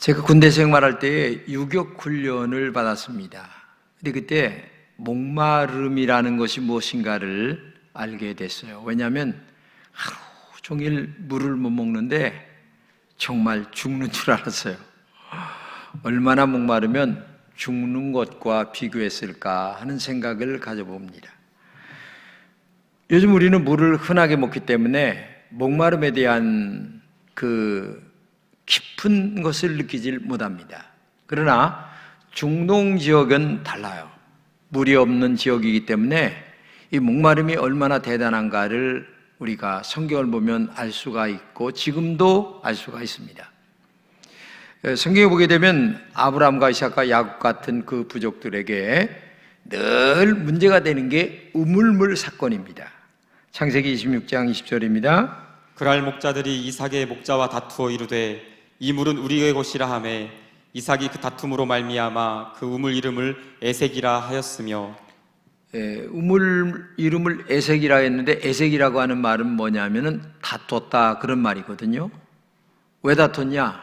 제가 군대 생활할 때 유격 훈련을 받았습니다. 근데 그때 목마름이라는 것이 무엇인가를 알게 됐어요. 왜냐하면 하루 종일 물을 못 먹는데 정말 죽는 줄 알았어요. 얼마나 목마르면 죽는 것과 비교했을까 하는 생각을 가져봅니다. 요즘 우리는 물을 흔하게 먹기 때문에 목마름에 대한 깊은 것을 느끼질 못합니다. 그러나 중동 지역은 달라요. 물이 없는 지역이기 때문에 이 목마름이 얼마나 대단한가를 우리가 성경을 보면 알 수가 있고 지금도 알 수가 있습니다. 성경에 보게 되면 아브라함과 이삭과 야곱 같은 그 부족들에게 늘 문제가 되는 게 우물물 사건입니다. 창세기 26장 20절입니다. 그랄 목자들이 이삭의 목자와 다투어 이르되 이 물은 우리의 것이라 하매 이삭이 그 다툼으로 말미암아 그 우물 이름을 에색이라 하였으며. 우물 이름을 에색이라 했는데 에색이라고 하는 말은 뭐냐면은 다퉜다 그런 말이거든요. 왜 다퉜냐?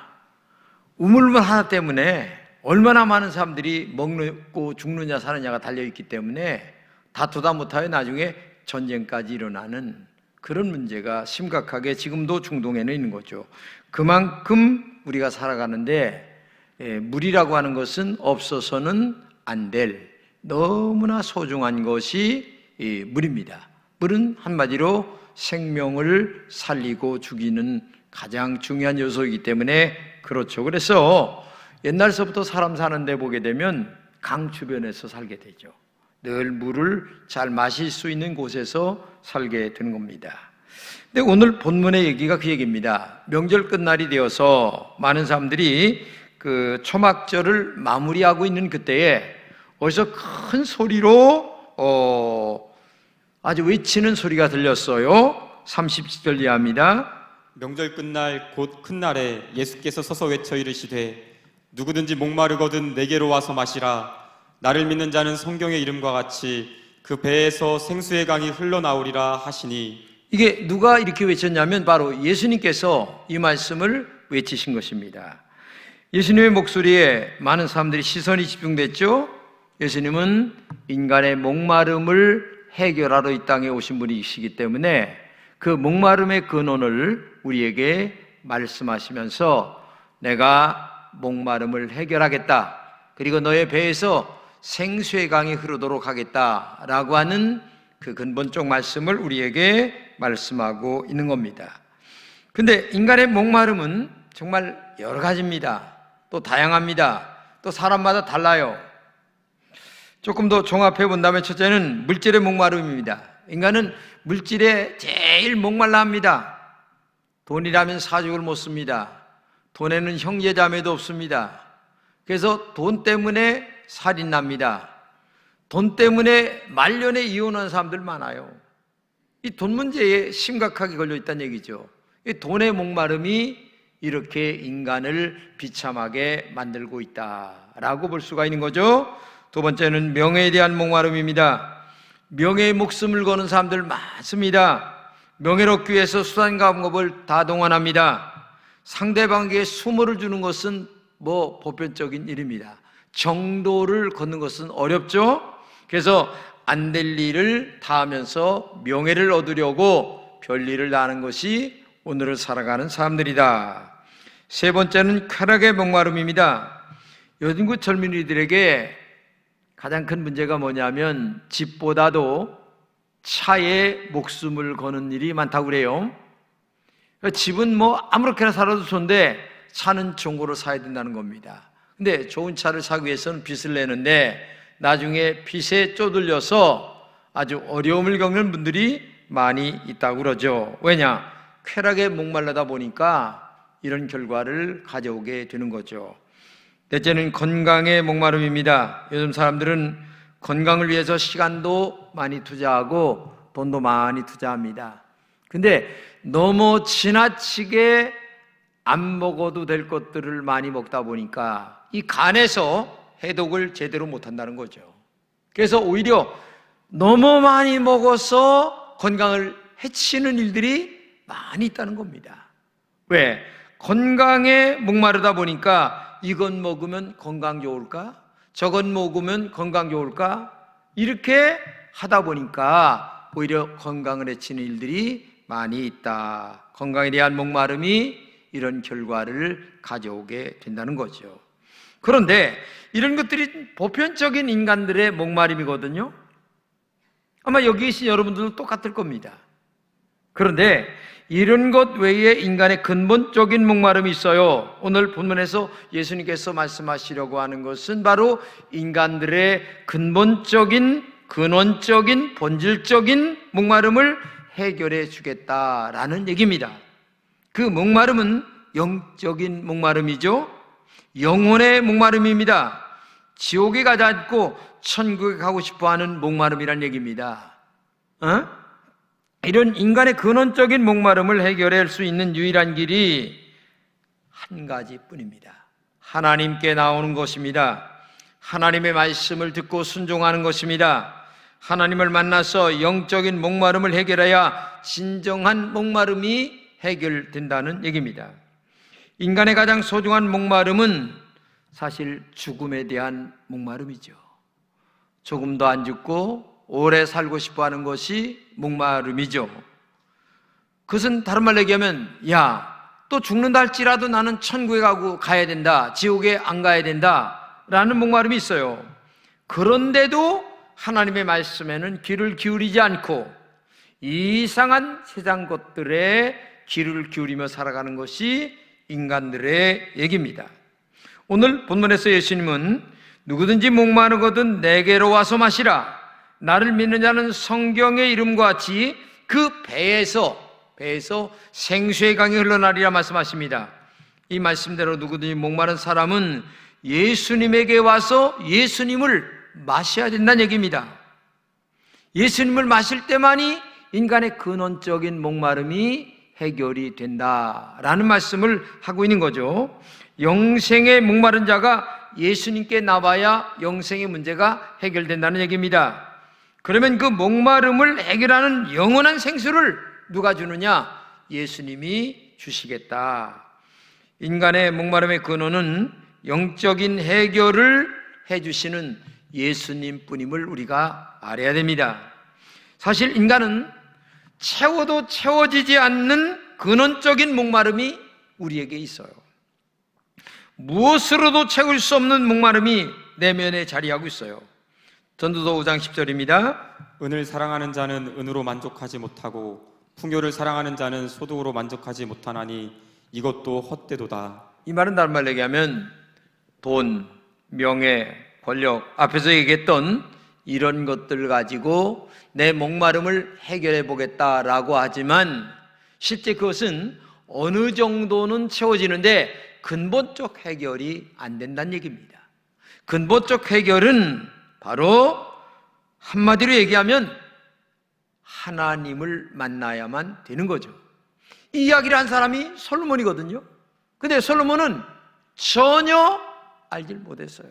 우물물 하나 때문에 얼마나 많은 사람들이 먹고 죽느냐 사느냐가 달려있기 때문에 다투다 못하여 나중에 전쟁까지 일어나는 그런 문제가 심각하게 지금도 중동에는 있는 거죠. 그만큼 우리가 살아가는데 물이라고 하는 것은 없어서는 안 될 너무나 소중한 것이 물입니다. 물은 한마디로 생명을 살리고 죽이는 가장 중요한 요소이기 때문에 그렇죠. 그래서 옛날서부터 사람 사는 데 보게 되면 강 주변에서 살게 되죠. 늘 물을 잘 마실 수 있는 곳에서 살게 되는 겁니다. 근데 오늘 본문의 얘기가 그 얘기입니다. 명절 끝날이 되어서 많은 사람들이 그 초막절을 마무리하고 있는 그때에 어디서 큰 소리로 아주 외치는 소리가 들렸어요. 30절 이하입니다. 명절 끝날 곧 큰 날에 예수께서 서서 외쳐 이르시되 누구든지 목마르거든 내게로 와서 마시라. 나를 믿는 자는 성경의 이름과 같이 그 배에서 생수의 강이 흘러나오리라 하시니. 이게 누가 이렇게 외쳤냐면 바로 예수님께서 이 말씀을 외치신 것입니다. 예수님의 목소리에 많은 사람들이 시선이 집중됐죠. 예수님은 인간의 목마름을 해결하러 이 땅에 오신 분이시기 때문에 그 목마름의 근원을 우리에게 말씀하시면서 내가 목마름을 해결하겠다. 그리고 너의 배에서 생수의 강이 흐르도록 하겠다라고 하는 그 근본적 말씀을 우리에게 말씀하고 있는 겁니다. 근데 인간의 목마름은 정말 여러 가지입니다. 또 다양합니다. 또 사람마다 달라요. 조금 더 종합해 본다면 첫째는 물질의 목마름입니다. 인간은 물질에 제일 목말라 합니다. 돈이라면 사족을 못 씁니다. 돈에는 형제자매도 없습니다. 그래서 돈 때문에 살인납니다. 돈 때문에 말년에 이혼한 사람들 많아요. 이 돈 문제에 심각하게 걸려 있다는 얘기죠. 이 돈의 목마름이 이렇게 인간을 비참하게 만들고 있다라고 볼 수가 있는 거죠. 두 번째는 명예에 대한 목마름입니다. 명예에 목숨을 거는 사람들 많습니다. 명예를 얻기 위해서 수단과 방법을 다 동원합니다. 상대방에게 수모를 주는 것은 보편적인 일입니다. 정도를 걷는 것은 어렵죠. 그래서 안 될 일을 다 하면서 명예를 얻으려고 별일을 다 하는 것이 오늘을 살아가는 사람들이다. 세 번째는 쾌락의 목마름입니다. 요즘 젊은이들에게 가장 큰 문제가 뭐냐면 집보다도 차에 목숨을 거는 일이 많다고 그래요. 집은 아무렇게나 살아도 좋은데 차는 좋은 거로 사야 된다는 겁니다. 근데 좋은 차를 사기 위해서는 빚을 내는데 나중에 빚에 쪼들려서 아주 어려움을 겪는 분들이 많이 있다고 그러죠. 왜냐? 쾌락에 목말라다 보니까 이런 결과를 가져오게 되는 거죠. 넷째는 건강의 목마름입니다. 요즘 사람들은 건강을 위해서 시간도 많이 투자하고 돈도 많이 투자합니다. 근데 너무 지나치게 안 먹어도 될 것들을 많이 먹다 보니까 이 간에서 해독을 제대로 못한다는 거죠. 그래서 오히려 너무 많이 먹어서 건강을 해치는 일들이 많이 있다는 겁니다. 왜? 건강에 목마르다 보니까 이것 먹으면 건강 좋을까? 저것 먹으면 건강 좋을까? 이렇게 하다 보니까 오히려 건강을 해치는 일들이 많이 있다. 건강에 대한 목마름이 이런 결과를 가져오게 된다는 거죠. 그런데 이런 것들이 보편적인 인간들의 목마름이거든요. 아마 여기 계신 여러분들도 똑같을 겁니다. 그런데 이런 것 외에 인간의 근본적인 목마름이 있어요. 오늘 본문에서 예수님께서 말씀하시려고 하는 것은 바로 인간들의 근본적인, 근원적인, 본질적인 목마름을 해결해 주겠다라는 얘기입니다. 그 목마름은 영적인 목마름이죠. 영혼의 목마름입니다. 지옥에 가지 않고 천국에 가고 싶어하는 목마름이란 얘기입니다. 이런 인간의 근원적인 목마름을 해결할 수 있는 유일한 길이 한 가지뿐입니다. 하나님께 나오는 것입니다. 하나님의 말씀을 듣고 순종하는 것입니다. 하나님을 만나서 영적인 목마름을 해결해야 진정한 목마름이 해결된다는 얘기입니다. 인간의 가장 소중한 목마름은 사실 죽음에 대한 목마름이죠. 조금 더 안 죽고 오래 살고 싶어하는 것이 목마름이죠. 그것은 다른 말로 얘기하면 또 죽는다 할지라도 나는 천국에 가야 된다, 지옥에 안 가야 된다 라는 목마름이 있어요. 그런데도 하나님의 말씀에는 귀를 기울이지 않고 이상한 세상 것들에 귀를 기울이며 살아가는 것이 인간들의 얘기입니다. 오늘 본문에서 예수님은 누구든지 목마르거든 내게로 와서 마시라. 나를 믿는 자는 성경의 이름과 같이 그 배에서 생수의 강이 흘러나리라 말씀하십니다. 이 말씀대로 누구든지 목마른 사람은 예수님에게 와서 예수님을 마셔야 된다는 얘기입니다. 예수님을 마실 때만이 인간의 근원적인 목마름이 해결이 된다라는 말씀을 하고 있는 거죠. 영생에 목마른 자가 예수님께 나와야 영생의 문제가 해결된다는 얘기입니다. 그러면 그 목마름을 해결하는 영원한 생수를 누가 주느냐? 예수님이 주시겠다. 인간의 목마름의 근원은 영적인 해결을 해주시는 예수님뿐임을 우리가 알아야 됩니다. 사실 인간은 채워도 채워지지 않는 근원적인 목마름이 우리에게 있어요. 무엇으로도 채울 수 없는 목마름이 내면에 자리하고 있어요. 전도서 5장 10절입니다. 은을 사랑하는 자는 은으로 만족하지 못하고 풍요를 사랑하는 자는 소득으로 만족하지 못하나니 이것도 헛되도다. 이 말은 다른 말로 얘기하면 돈, 명예, 권력, 앞에서 얘기했던 이런 것들 가지고 내 목마름을 해결해 보겠다라고 하지만 실제 그것은 어느 정도는 채워지는데 근본적 해결이 안 된다는 얘기입니다. 근본적 해결은 바로 한마디로 얘기하면 하나님을 만나야만 되는 거죠. 이 이야기를 한 사람이 솔로몬이거든요. 근데 솔로몬은 전혀 알질 못했어요.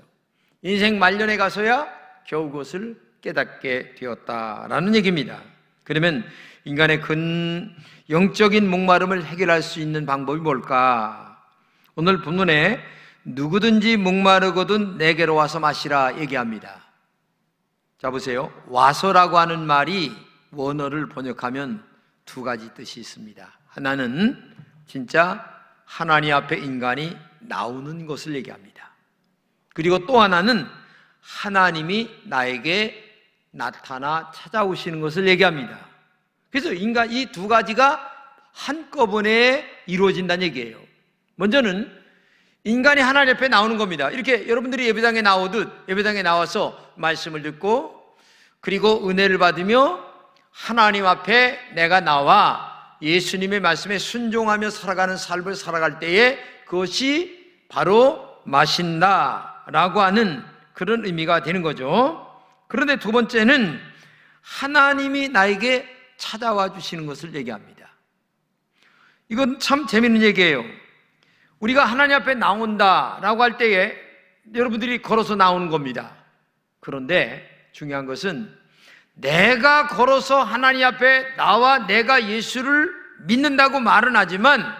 인생 말년에 가서야 겨우 그것을 깨닫게 되었다라는 얘기입니다. 그러면 인간의 영적인 목마름을 해결할 수 있는 방법이 뭘까? 오늘 본문에 누구든지 목마르거든 내게로 와서 마시라 얘기합니다. 자 보세요. 와서라고 하는 말이 원어를 번역하면 두 가지 뜻이 있습니다. 하나는 진짜 하나님 앞에 인간이 나오는 것을 얘기합니다. 그리고 또 하나는 하나님이 나에게 나타나 찾아오시는 것을 얘기합니다. 그래서 인간 이 두 가지가 한꺼번에 이루어진다는 얘기예요. 먼저는 인간이 하나님 앞에 나오는 겁니다. 이렇게 여러분들이 예배당에 나오듯 예배당에 나와서 말씀을 듣고 그리고 은혜를 받으며 하나님 앞에 내가 나와 예수님의 말씀에 순종하며 살아가는 삶을 살아갈 때에 그것이 바로 마신다라고 하는 그런 의미가 되는 거죠. 그런데 두 번째는 하나님이 나에게 찾아와 주시는 것을 얘기합니다. 이건 참 재밌는 얘기예요. 우리가 하나님 앞에 나온다라고 할 때에 여러분들이 걸어서 나오는 겁니다. 그런데 중요한 것은 내가 걸어서 하나님 앞에 나와 내가 예수를 믿는다고 말은 하지만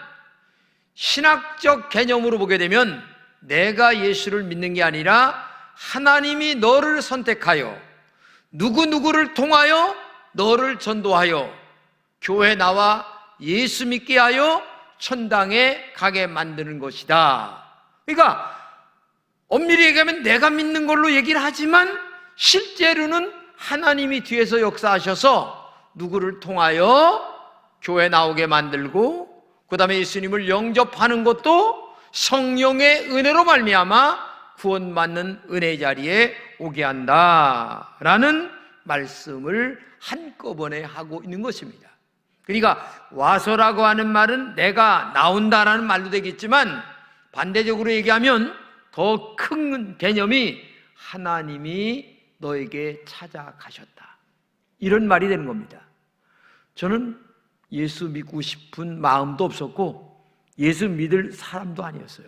신학적 개념으로 보게 되면 내가 예수를 믿는 게 아니라 하나님이 너를 선택하여 누구누구를 통하여 너를 전도하여 교회 나와 예수 믿게 하여 천당에 가게 만드는 것이다. 그러니까 엄밀히 얘기하면 내가 믿는 걸로 얘기를 하지만 실제로는 하나님이 뒤에서 역사하셔서 누구를 통하여 교회 나오게 만들고 그 다음에 예수님을 영접하는 것도 성령의 은혜로 말미암아 구원받는 은혜 자리에 오게 한다라는 말씀을 한꺼번에 하고 있는 것입니다. 그러니까 와서라고 하는 말은 내가 나온다라는 말도 되겠지만 반대적으로 얘기하면 더 큰 개념이 하나님이 너에게 찾아가셨다, 이런 말이 되는 겁니다. 저는 예수 믿고 싶은 마음도 없었고 예수 믿을 사람도 아니었어요.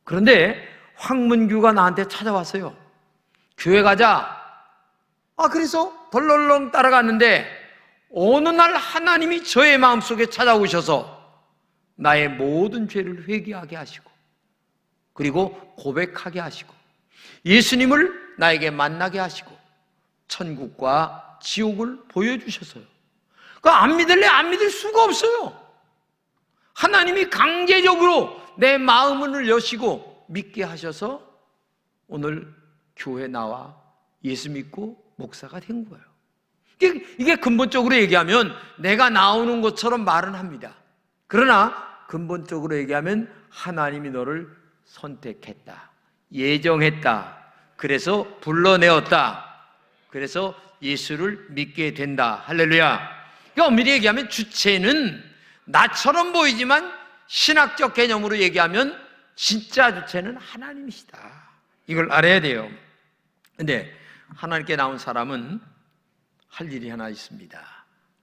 그런데 황문규가 나한테 찾아왔어요. 교회 가자. 그래서 덜렁 따라갔는데 어느 날 하나님이 저의 마음속에 찾아오셔서 나의 모든 죄를 회개하게 하시고 그리고 고백하게 하시고 예수님을 나에게 만나게 하시고 천국과 지옥을 보여주셨어요. 안 믿을래? 안 믿을 수가 없어요. 하나님이 강제적으로 내 마음을 여시고 믿게 하셔서 오늘 교회 나와 예수 믿고 목사가 된 거예요. 이게 근본적으로 얘기하면 내가 나오는 것처럼 말은 합니다. 그러나 근본적으로 얘기하면 하나님이 너를 선택했다, 예정했다, 그래서 불러내었다, 그래서 예수를 믿게 된다. 할렐루야. 엄밀히 얘기하면 주체는 나처럼 보이지만 신학적 개념으로 얘기하면 진짜 주체는 하나님이시다. 이걸 알아야 돼요. 근데 하나님께 나온 사람은 할 일이 하나 있습니다.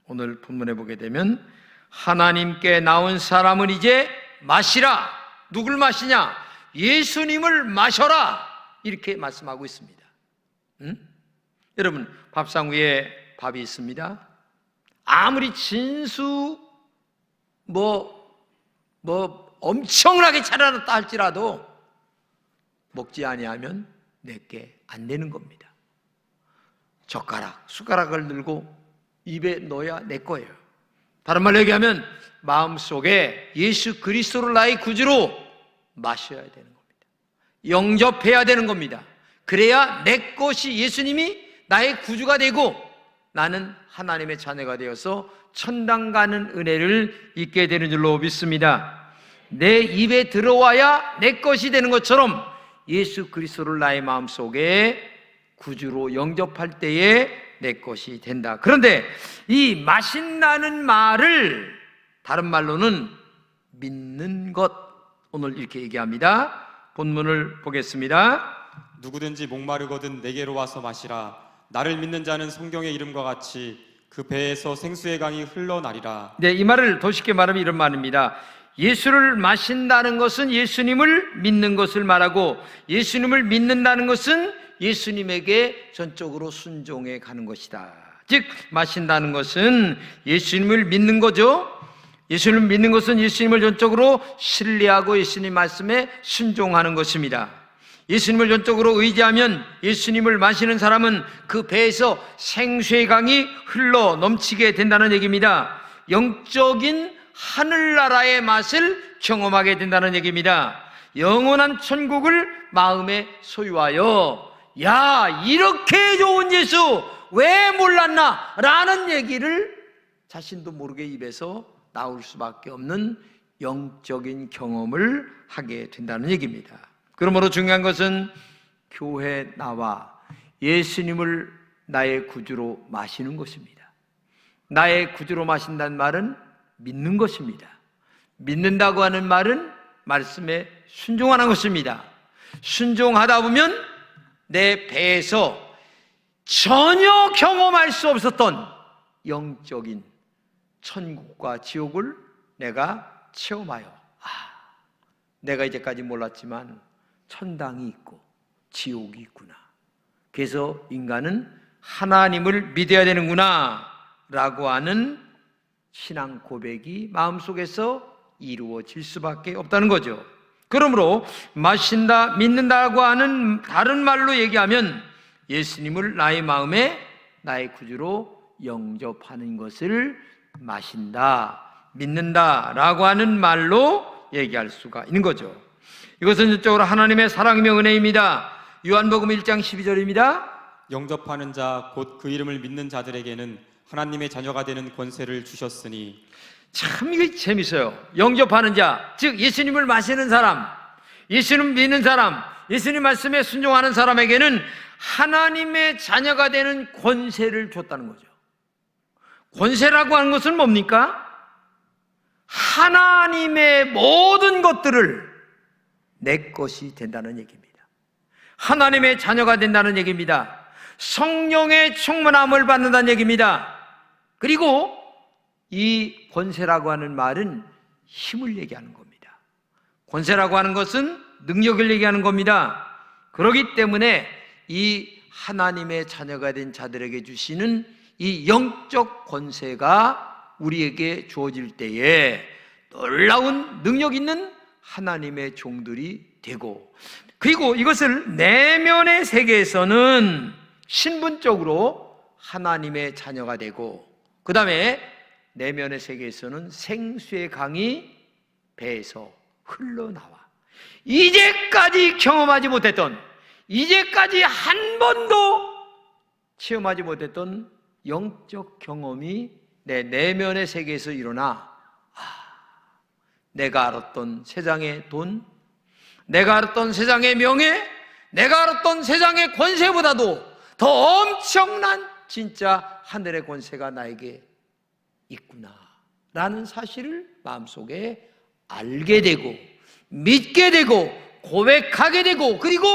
오늘 본문에 보게 되면 하나님께 나온 사람은 이제 마시라. 누굴 마시냐? 예수님을 마셔라. 이렇게 말씀하고 있습니다. 여러분, 밥상 위에 밥이 있습니다. 아무리 진수 엄청나게 차려놨다 할지라도 먹지 아니하면 내게 안 되는 겁니다. 젓가락, 숟가락을 들고 입에 넣어야 내 거예요. 다른 말로 얘기하면 마음속에 예수 그리스도를 나의 구주로 마셔야 되는 겁니다. 영접해야 되는 겁니다. 그래야 내 것이 예수님이 나의 구주가 되고 나는 하나님의 자녀가 되어서 천당 가는 은혜를 잊게 되는 줄로 믿습니다. 내 입에 들어와야 내 것이 되는 것처럼 예수 그리스도를 나의 마음속에 구주로 영접할 때에 내 것이 된다. 그런데 이 마신다는 말을 다른 말로는 믿는 것, 오늘 이렇게 얘기합니다. 본문을 보겠습니다. 누구든지 목마르거든 내게로 와서 마시라. 나를 믿는 자는 성경의 이름과 같이 그 배에서 생수의 강이 흘러나리라. 네, 이 말을 더 쉽게 말하면 이런 말입니다. 예수를 마신다는 것은 예수님을 믿는 것을 말하고 예수님을 믿는다는 것은 예수님에게 전적으로 순종해 가는 것이다. 즉 마신다는 것은 예수님을 믿는 거죠. 예수님을 믿는 것은 예수님을 전적으로 신뢰하고 예수님 말씀에 순종하는 것입니다. 예수님을 전적으로 의지하면 예수님을 마시는 사람은 그 배에서 생수의 강이 흘러 넘치게 된다는 얘기입니다. 영적인 하늘나라의 맛을 경험하게 된다는 얘기입니다. 영원한 천국을 마음에 소유하여 야, 이렇게 좋은 예수 왜 몰랐나? 라는 얘기를 자신도 모르게 입에서 나올 수밖에 없는 영적인 경험을 하게 된다는 얘기입니다. 그러므로 중요한 것은 교회 나와 예수님을 나의 구주로 마시는 것입니다. 나의 구주로 마신다는 말은 믿는 것입니다. 믿는다고 하는 말은 말씀에 순종하는 것입니다. 순종하다 보면 내 배에서 전혀 경험할 수 없었던 영적인 천국과 지옥을 내가 체험하여 내가 이제까지 몰랐지만 천당이 있고 지옥이 있구나. 그래서 인간은 하나님을 믿어야 되는구나 라고 하는 신앙 고백이 마음속에서 이루어질 수밖에 없다는 거죠. 그러므로 마신다, 믿는다고 하는 다른 말로 얘기하면 예수님을 나의 마음에 나의 구주로 영접하는 것을 마신다, 믿는다라고 하는 말로 얘기할 수가 있는 거죠. 이것은 전적으로 하나님의 사랑이며 은혜입니다. 요한복음 1장 12절입니다. 영접하는 자 곧 그 이름을 믿는 자들에게는 하나님의 자녀가 되는 권세를 주셨으니. 참 이게 재밌어요. 영접하는 자, 즉 예수님을 마시는 사람, 예수님 믿는 사람, 예수님 말씀에 순종하는 사람에게는 하나님의 자녀가 되는 권세를 줬다는 거죠. 권세라고 하는 것은 뭡니까? 하나님의 모든 것들을 내 것이 된다는 얘기입니다. 하나님의 자녀가 된다는 얘기입니다. 성령의 충만함을 받는다는 얘기입니다. 그리고 이 권세라고 하는 말은 힘을 얘기하는 겁니다. 권세라고 하는 것은 능력을 얘기하는 겁니다. 그렇기 때문에 이 하나님의 자녀가 된 자들에게 주시는 이 영적 권세가 우리에게 주어질 때에 놀라운 능력 있는 하나님의 종들이 되고, 그리고 이것을 내면의 세계에서는 신분적으로 하나님의 자녀가 되고, 그 다음에 내면의 세계에서는 생수의 강이 배에서 흘러나와 이제까지 경험하지 못했던, 이제까지 한 번도 체험하지 못했던 영적 경험이 내 내면의 세계에서 일어나, 내가 알았던 세상의 돈, 내가 알았던 세상의 명예, 내가 알았던 세상의 권세보다도 더 엄청난 진짜 하늘의 권세가 나에게 있구나 라는 사실을 마음속에 알게 되고 믿게 되고 고백하게 되고, 그리고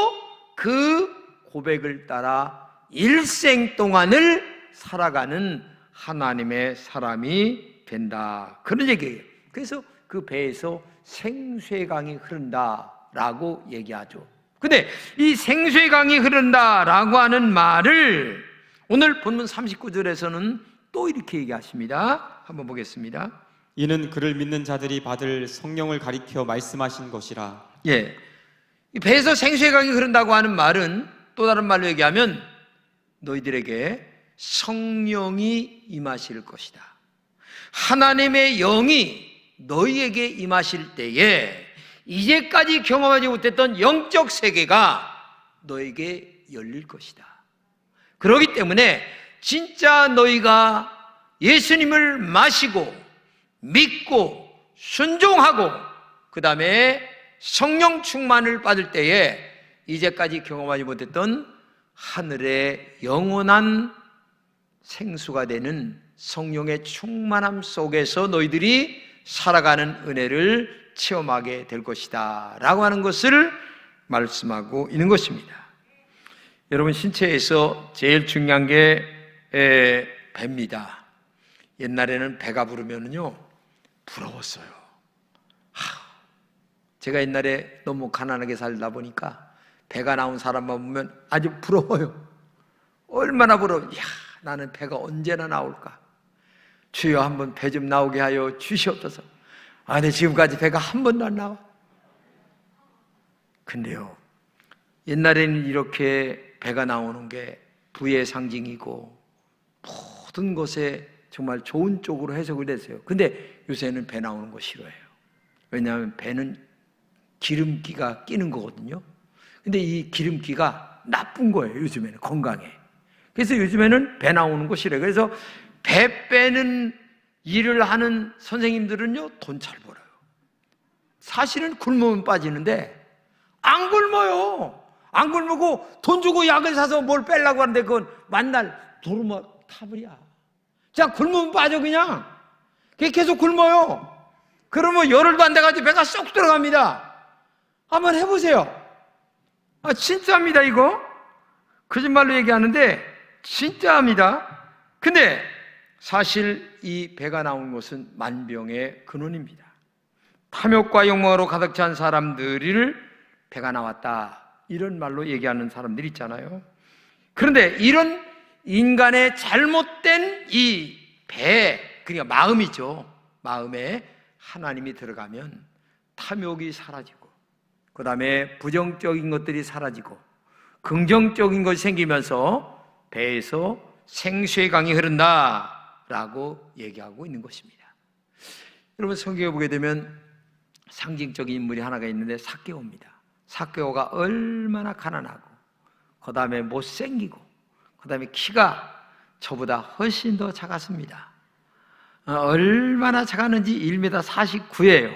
그 고백을 따라 일생 동안을 살아가는 하나님의 사람이 된다, 그런 얘기예요. 그래서 그 배에서 생수의 강이 흐른다라고 얘기하죠. 근데 이 생수의 강이 흐른다라고 하는 말을 오늘 본문 39절에서는 또 이렇게 얘기하십니다. 한번 보겠습니다. 이는 그를 믿는 자들이 받을 성령을 가리켜 말씀하신 것이라. 예, 이 배에서 생수의 강이 흐른다고 하는 말은 또 다른 말로 얘기하면 너희들에게 성령이 임하실 것이다. 하나님의 영이 너희에게 임하실 때에 이제까지 경험하지 못했던 영적 세계가 너에게 열릴 것이다. 그렇기 때문에 진짜 너희가 예수님을 마시고 믿고 순종하고 그 다음에 성령 충만을 받을 때에 이제까지 경험하지 못했던 하늘의 영원한 생수가 되는 성령의 충만함 속에서 너희들이 살아가는 은혜를 체험하게 될 것이다 라고 하는 것을 말씀하고 있는 것입니다. 여러분, 신체에서 제일 중요한 게 배입니다. 옛날에는 배가 부르면요 부러웠어요. 제가 옛날에 너무 가난하게 살다 보니까 배가 나온 사람만 보면 아주 부러워요. 얼마나 부러워. 야, 나는 배가 언제나 나올까. 주여 한번 배 좀 나오게 하여 주시옵소서. 근데 지금까지 배가 한 번도 안 나와. 근데요, 옛날에는 이렇게 배가 나오는 게 부의 상징이고 모든 것에 정말 좋은 쪽으로 해석을 했어요. 근데 요새는 배 나오는 거 싫어해요. 왜냐하면 배는 기름기가 끼는 거거든요. 근데 이 기름기가 나쁜 거예요, 요즘에는 건강에. 그래서 요즘에는 배 나오는 거 싫어요. 그래서 배 빼는 일을 하는 선생님들은요 돈 잘 벌어요. 사실은 굶으면 빠지는데 안 굶어요. 안 굶고 돈 주고 약을 사서 뭘 빼려고 하는데 그건 만날 도루묵 타버려. 자, 굶으면 빠져 그냥. 그게 계속 굶어요. 그러면 열흘도 안 돼가지고 배가 쏙 들어갑니다. 한번 해보세요. 진짜입니다. 이거 거짓말로 얘기하는데 진짜입니다. 근데 사실 이 배가 나온 것은 만병의 근원입니다. 탐욕과 욕망으로 가득 찬 사람들을 배가 나왔다 이런 말로 얘기하는 사람들이 있잖아요. 그런데 이런 인간의 잘못된 이 배, 그러니까 마음이죠. 마음에 하나님이 들어가면 탐욕이 사라지고 그 다음에 부정적인 것들이 사라지고 긍정적인 것이 생기면서 배에서 생수의 강이 흐른다라고 얘기하고 있는 것입니다. 여러분, 성경에 보게 되면 상징적인 인물이 하나가 있는데 삭개오입니다. 삭개오가 얼마나 가난하고 그 다음에 못생기고 그 다음에 키가 저보다 훨씬 더 작았습니다. 얼마나 작았는지 1m 49예요.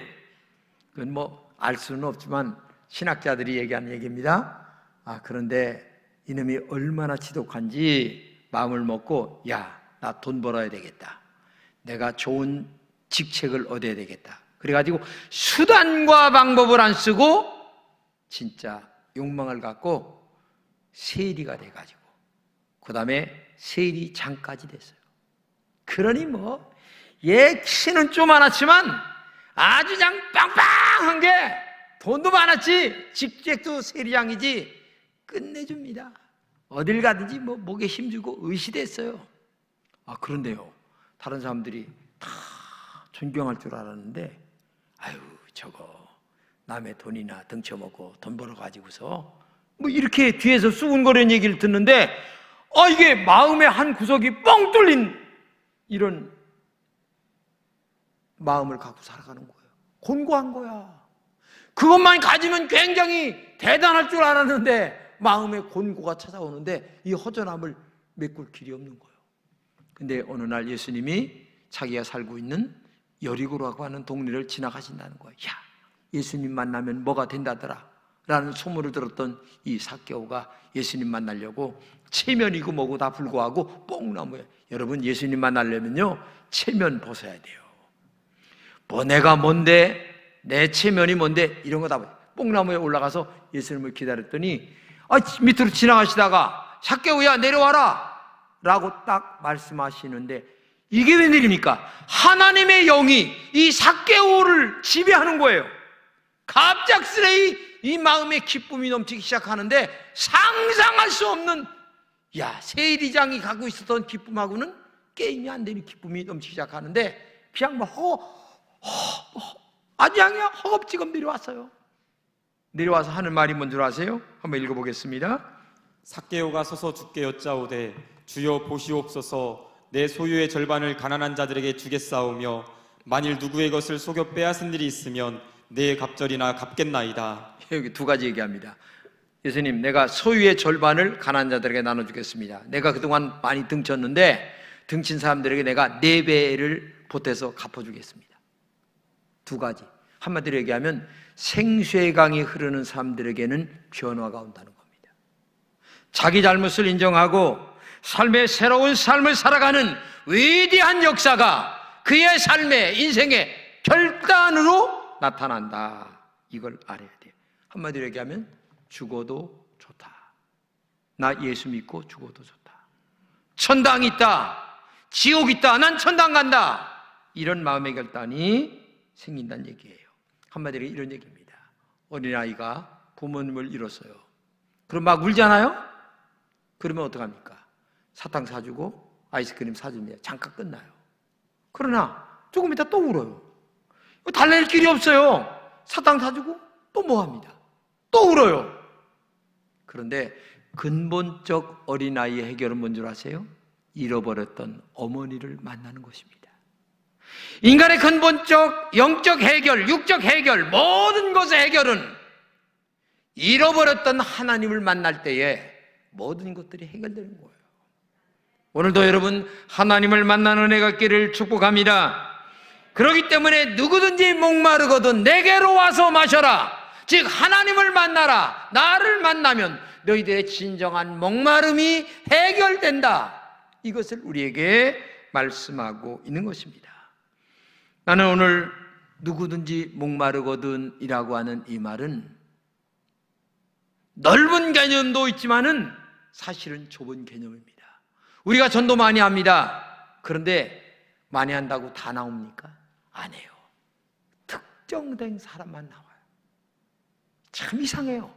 그건 뭐 알 수는 없지만 신학자들이 얘기하는 얘기입니다. 그런데 이놈이 얼마나 지독한지 마음을 먹고, 야, 나 돈 벌어야 되겠다. 내가 좋은 직책을 얻어야 되겠다. 그래가지고 수단과 방법을 안 쓰고 진짜 욕망을 갖고 세리가 돼가지고 그 다음에 세리장까지 됐어요. 그러니 뭐 얘 키는 조그만하지만 아주 그냥 빵빵한 게 돈도 많았지 직책도 세리장이지 끝내줍니다. 어딜 가든지 뭐 목에 힘주고 의시됐어요. 그런데요, 다른 사람들이 다 존경할 줄 알았는데, 아유, 저거 남의 돈이나 등쳐먹고 돈 벌어가지고서 뭐 이렇게 뒤에서 수군거리는 얘기를 듣는데, 이게 마음의 한 구석이 뻥 뚫린 이런 마음을 갖고 살아가는 거예요. 곤고한 거야. 그것만 가지면 굉장히 대단할 줄 알았는데 마음의 곤고가 찾아오는데 이 허전함을 메꿀 길이 없는 거예요. 근데 어느 날 예수님이 자기가 살고 있는 여리고라고 하는 동네를 지나가신다는 거예요. 야, 예수님 만나면 뭐가 된다더라 라는 소문을 들었던 이 삭개오가 예수님 만나려고 체면이고 뭐고 다 불구하고 뽕나무에, 여러분 예수님 만나려면요 체면 벗어야 돼요. 뭐 내가 뭔데, 내 체면이 뭔데, 이런 거 다 뽕나무에 올라가서 예수님을 기다렸더니 밑으로 지나가시다가 삭개오야 내려와라 라고 딱 말씀하시는데, 이게 웬일입니까? 하나님의 영이 이 삭개오를 지배하는 거예요. 갑작스레 이 마음의 기쁨이 넘치기 시작하는데 상상할 수 없는, 세리장이 갖고 있었던 기쁨하고는 게임이 안 되는 기쁨이 넘치기 시작하는데 그냥 뭐 아주 그냥 허겁지겁 내려왔어요. 내려와서 하는 말이 뭔 줄 아세요? 한번 읽어보겠습니다. 삭개오가 서서 주께 여짜오되 주여 보시옵소서, 내 소유의 절반을 가난한 자들에게 주겠사오며 만일 누구의 것을 속여 빼앗은 일이 있으면 내 갑절이나 갚겠나이다. 여기 두 가지 얘기합니다. 예수님, 내가 소유의 절반을 가난한 자들에게 나눠주겠습니다. 내가 그동안 많이 등쳤는데 등친 사람들에게 내가 4배를 보태서 갚아주겠습니다. 두 가지. 한마디로 얘기하면 생수의 강이 흐르는 사람들에게는 변화가 온다는 겁니다. 자기 잘못을 인정하고 삶의 새로운 삶을 살아가는 위대한 역사가 그의 삶의 인생의 결단으로 나타난다. 이걸 알아야 돼요. 한마디로 얘기하면 죽어도 좋다. 나 예수 믿고 죽어도 좋다. 천당 있다. 지옥 있다. 난 천당 간다. 이런 마음의 결단이 생긴다는 얘기예요. 한마디로 이런 얘기입니다. 어린아이가 부모님을 잃었어요. 그럼 막 울잖아요? 그러면 어떡합니까? 사탕 사주고 아이스크림 사줍니다. 잠깐 끝나요. 그러나 조금 이따 또 울어요. 달랠 길이 없어요. 사탕 사주고 또 뭐합니다? 또 울어요. 그런데 근본적 어린아이의 해결은 뭔 줄 아세요? 잃어버렸던 어머니를 만나는 것입니다. 인간의 근본적 영적 해결, 육적 해결, 모든 것의 해결은 잃어버렸던 하나님을 만날 때에 모든 것들이 해결되는 거예요. 오늘도 여러분 하나님을 만나는 은혜가 있기를 축복합니다. 그렇기 때문에 누구든지 목마르거든 내게로 와서 마셔라. 즉 하나님을 만나라. 나를 만나면 너희들의 진정한 목마름이 해결된다. 이것을 우리에게 말씀하고 있는 것입니다. 나는 오늘 누구든지 목마르거든 이라고 하는 이 말은 넓은 개념도 있지만은 사실은 좁은 개념입니다. 우리가 전도 많이 합니다. 그런데 많이 한다고 다 나옵니까? 안 해요. 특정된 사람만 나와요. 참 이상해요.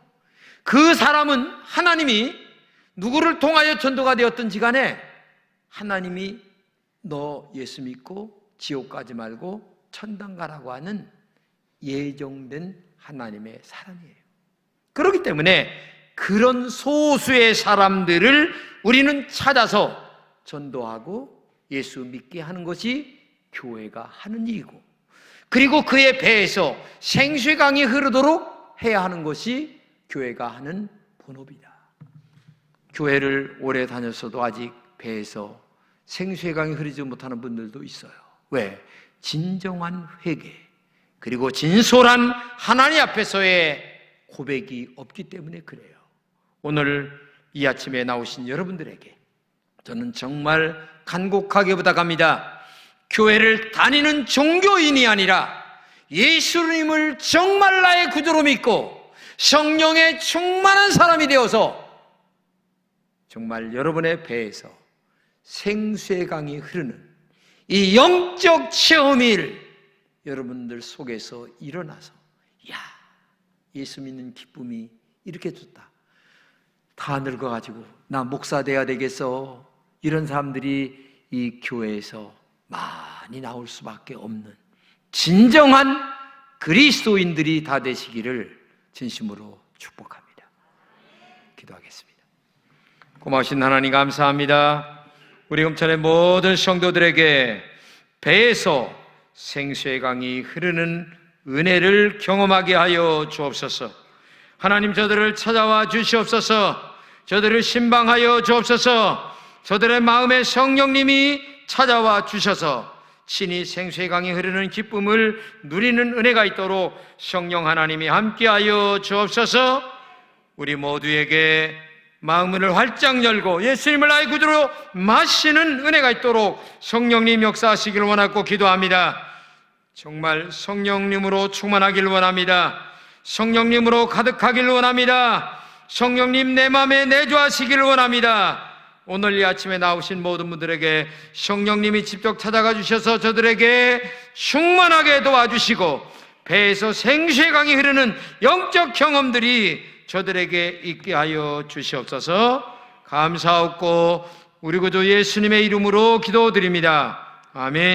그 사람은 하나님이 누구를 통하여 전도가 되었든지 간에 하나님이 너 예수 믿고 지옥 가지 말고 천당 가라고 하는 예정된 하나님의 사람이에요. 그렇기 때문에 그런 소수의 사람들을 우리는 찾아서 전도하고 예수 믿게 하는 것이 교회가 하는 일이고, 그리고 그의 배에서 생수의 강이 흐르도록 해야 하는 것이 교회가 하는 본업이다. 교회를 오래 다녔어도 아직 배에서 생수의 강이 흐르지 못하는 분들도 있어요. 왜? 진정한 회개, 그리고 진솔한 하나님 앞에서의 고백이 없기 때문에 그래요. 오늘 이 아침에 나오신 여러분들에게 저는 정말 간곡하게 부탁합니다. 교회를 다니는 종교인이 아니라 예수님을 정말 나의 구주로 믿고 성령에 충만한 사람이 되어서 정말 여러분의 배에서 생수의 강이 흐르는 이 영적 체험일 여러분들 속에서 일어나서, 야, 예수 믿는 기쁨이 이렇게 좋다, 다 늙어가지고 나 목사 돼야 되겠어, 이런 사람들이 이 교회에서 많이 나올 수밖에 없는 진정한 그리스도인들이 다 되시기를 진심으로 축복합니다. 기도하겠습니다. 고마우신 하나님 감사합니다. 우리 금천의 모든 성도들에게 배에서 생수의 강이 흐르는 은혜를 경험하게 하여 주옵소서. 하나님, 저들을 찾아와 주시옵소서. 저들을 신방하여 주옵소서. 저들의 마음에 성령님이 찾아와 주셔서 친히 생수의 강이 흐르는 기쁨을 누리는 은혜가 있도록 성령 하나님이 함께하여 주옵소서. 우리 모두에게 마음을 활짝 열고 예수님을 나의 구주로 마시는 은혜가 있도록 성령님 역사하시길 원하고 기도합니다. 정말 성령님으로 충만하길 원합니다. 성령님으로 가득하길 원합니다. 성령님 내 마음에 내주하시길 원합니다. 오늘 이 아침에 나오신 모든 분들에게 성령님이 직접 찾아가 주셔서 저들에게 충만하게 도와주시고 배에서 생수의 강이 흐르는 영적 경험들이 저들에게 있게 하여 주시옵소서. 감사하고 우리 구주 예수님의 이름으로 기도드립니다. 아멘.